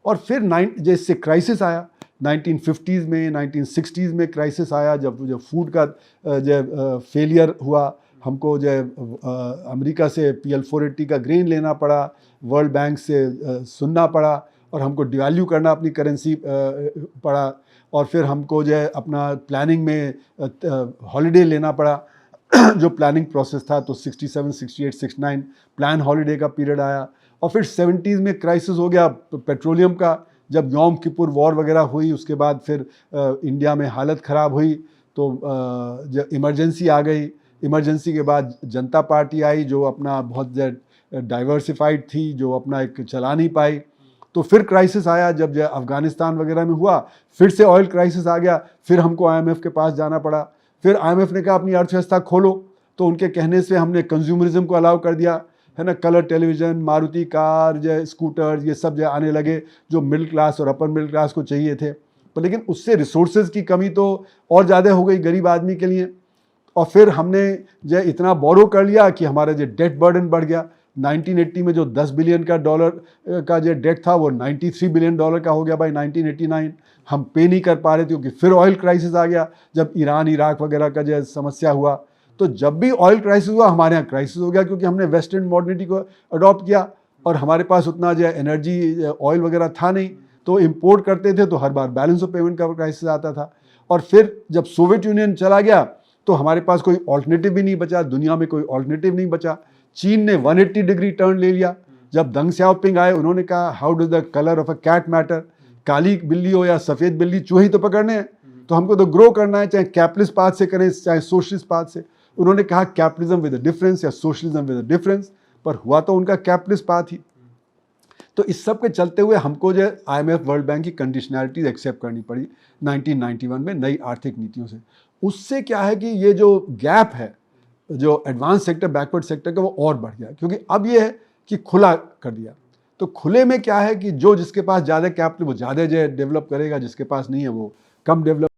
और फिर जैसे क्राइसिस आया 1950s में, 1960s में क्राइसिस आया, जब फूड का जो फेलियर हुआ, हमको जो अमेरिका से PL480 का ग्रेन लेना पड़ा, वर्ल्ड बैंक से सुनना पड़ा, और हमको डिवैल्यू करना अपनी करेंसी पड़ा, और फिर हमको जो है अपना प्लानिंग में हॉलीडे लेना पड़ा जो प्लानिंग प्रोसेस था, तो 67, 68, 69 प्लान हॉलीडे का पीरियड आया। और फिर 70s में क्राइसिस हो गया पेट्रोलियम का, जब यौम किपुर वॉर वगैरह हुई, उसके बाद फिर इंडिया में हालत ख़राब हुई, तो इमरजेंसी आ गई। इमरजेंसी के बाद जनता पार्टी आई, जो अपना बहुत डाइवर्सिफाइड थी, जो अपना एक चला नहीं पाई। तो फिर क्राइसिस आया जब अफ़गानिस्तान वगैरह में हुआ, फिर से ऑयल क्राइसिस आ गया, फिर हमको IMF के पास जाना पड़ा। फिर IMF ने कहा अपनी अर्थव्यवस्था खोलो, तो उनके कहने से हमने कंज्यूमरिज्म को अलाउ कर दिया, है ना। कलर टेलीविज़न, मारुति कार, जो स्कूटर्स, ये सब जो आने लगे, जो मिडिल क्लास और अपर मिडिल क्लास को चाहिए थे। पर लेकिन उससे रिसोर्सेज की कमी तो और ज़्यादा हो गई गरीब आदमी के लिए। और फिर हमने जो इतना बोरो कर लिया कि हमारा जो डेट बर्डन बढ़ गया। 1980 में जो $10 बिलियन का जो डेट था, वो $93 बिलियन का हो गया बाई 1989। हम पे नहीं कर पा रहे थे, क्योंकि फिर ऑयल क्राइसिस आ गया, जब ईरान इराक वगैरह का जो समस्या हुआ। तो जब भी ऑयल क्राइसिस हुआ, हमारे यहाँ क्राइसिस हो गया, क्योंकि हमने वेस्टर्न मॉडर्निटी को अडॉप्ट किया, और हमारे पास उतना जो एनर्जी ऑयल वगैरह था नहीं, तो इम्पोर्ट करते थे, तो हर बार बैलेंस ऑफ पेमेंट का क्राइसिस आता था। और फिर जब सोवियत यूनियन चला गया, तो हमारे पास कोई ऑल्टरनेटिव भी नहीं बचा, दुनिया में कोई ऑल्टरनेटिव नहीं बचा। चीन ने 180 डिग्री टर्न ले लिया। जब दंग सियाओपिंग आए, उन्होंने कहा how does the colour of a cat matter, काली बिल्ली हो या सफ़ेद बिल्ली, चूहे तो पकड़ने हैं, तो हमको तो ग्रो करना है, चाहे कैपिटलिस्ट पाथ से करें चाहे सोशलिस्ट पाथ से। उन्होंने कहा कैपिटलिज्म विद अ डिफरेंस या सोशलिज्म विद अ डिफरेंस, पर हुआ तो उनका कैपिटलिस्ट पाथ ही। तो इस सब के चलते हुए हमको जो IMF वर्ल्ड बैंक की कंडीशनैलिटीज एक्सेप्ट करनी पड़ी 1991 में नई आर्थिक नीतियों से। उससे क्या है कि ये जो गैप है, जो एडवांस सेक्टर बैकवर्ड सेक्टर का, वो और बढ़ गया, क्योंकि अब ये है कि खुला कर दिया। तो खुले में क्या है कि जो जिसके पास ज़्यादा कैपिटल वो ज़्यादा जो डेवलप करेगा, जिसके पास नहीं है वो कम डेवलप